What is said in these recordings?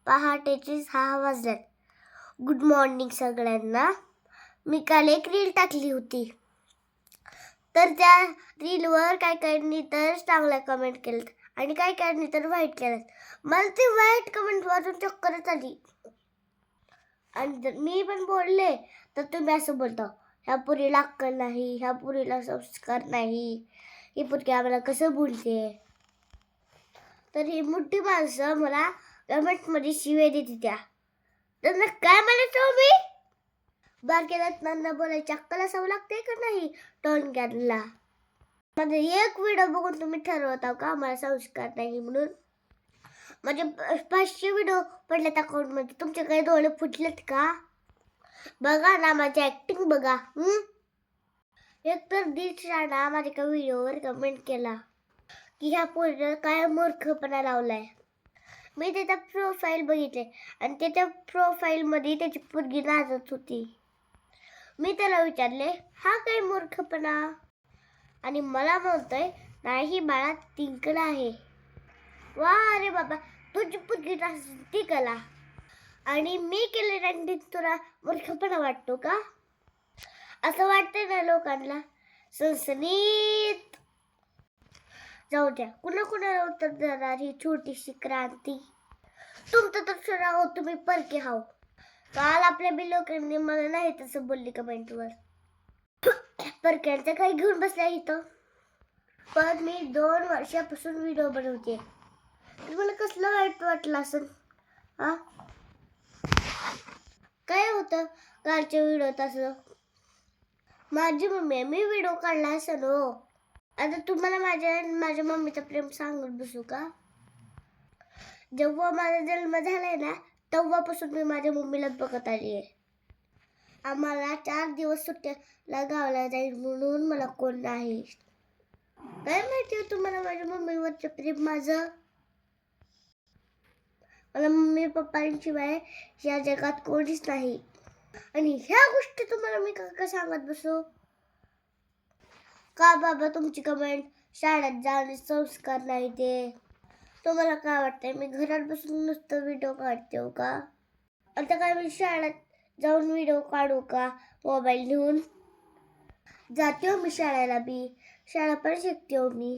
पहाटेचे 6 वाजल्यात. Good morning सगळ्यांना. मी काल एक रील टाकली होती, तर त्या रीलवर काही तर चांगल्या कमेंट केल्यात आणि काही तर वाईट केल्यात. मला ते वाईट कमेंट वाचून चक्करच आली. आणि जर मी पण बोलले तर तुम्ही असं बोलता, ह्या पोरीला अक्कल नाही, ह्या पोरीला संस्कार नाही, ही पोरगी आम्हाला कसं बोलते. तर ही मोठी माणसं मला कमेंटमध्ये शिव्या देते. त्यांना काय म्हणायचं मी? बाकी रत्नांना बोलायची अक्कल असावं लागते का नाही टोन घ्यायला? माझे एक व्हिडिओ बघून तुम्ही ठरवता का मला संस्कार नाही म्हणून? म्हणजे 500 व्हिडिओ पडलेत अकाउंटमध्ये, तुमचे काही डोळे फुटलेत का? बघा ना माझी ऍक्टिंग बघा. एक तर दिशाना माझ्या एका व्हिडिओवर कमेंट केला की ह्या पोरीला काय मूर्खपणा लावलाय. मी त्याचा प्रोफाईल बघितले आणि त्याच्या प्रोफाईलमध्ये त्याची पोरगी नाचत होती. मी त्याला विचारले, हा काय मूर्खपणा? आणि मला म्हणतोय, नाही बाळा तिंकला आहे. वा अरे बाबा, तुझी पोरगी नाचती कला आणि मी केले रंगीत तुला मूर्खपणा वाटतो का? असं वाटतंय ना लोकांना. सनसनीत. जाऊ द्या, कुणाला उत्तर देणार ही छोटीशी क्रांती. तुमचं तर सराव, तुम्ही परके हाव. काल आपल्या बी लोकांनी मला नाही तसं बोलली कमेंटवर. परक्यांचं काही घेऊन बसल्या इथं. पण मी 2 वर्षापासून व्हिडिओ बनवते. मला कसलं वाईट वाटलं असेल? काय होतं कालच्या व्हिडिओत असं? माझी मम्मी, मी व्हिडिओ काढला असेल हो. आता तुम्हाला माझ्या मम्मीचं प्रेम सांगत बसू का? जेव्हा माझा जन्म झालाय ना, तेव्हापासून मी माझ्या मम्मीला बघत आली आहे. आम्हाला 4 दिवस सुट्ट्याला गावाला जाईल म्हणून मला कोण नाही. काय माहिती तुम्हाला माझ्या मम्मीवरचं प्रेम माझं? मला मम्मी पप्पांशिवाय या जगात कोणीच नाही. आणि ह्या गोष्टी तुम्हाला मी का सांगत बसू? का बाबा तुमची कमेंट शाळेत जाऊन संस्कार नाही ते? तुम्हाला काय वाटतंय मी घरात बसून नुसतं व्हिडिओ काढते हो का? आता काय मी शाळेत जाऊन व्हिडिओ काढू का मोबाईल घेऊन? जाते हो मी शाळेला बी, शाळा पण शिकते हो मी.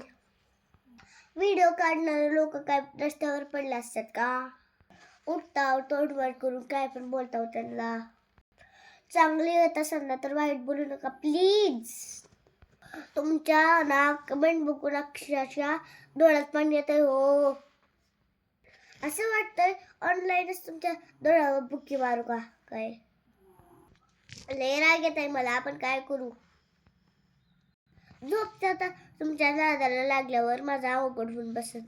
व्हिडिओ काढणारे लोक काय रस्त्यावर पडले असतात का? उठताव तोंडवर करून काय पण बोलताव त्यांना. चांगले येत असेल ना तर वाईट बोलू नका प्लीज. तुमच्या ना कमेंट बघून अक्षरशः डोळ्यात पाणी येतंय हो. असं वाटतंय ऑनलाईनच तुमच्या डोळ्यावर बुक्की मारू का काय? लय राग येत आहे मला, आपण काय करू? झोपते आता तुमच्या नादाला लागल्यावर माझा अवघड होऊन बसत.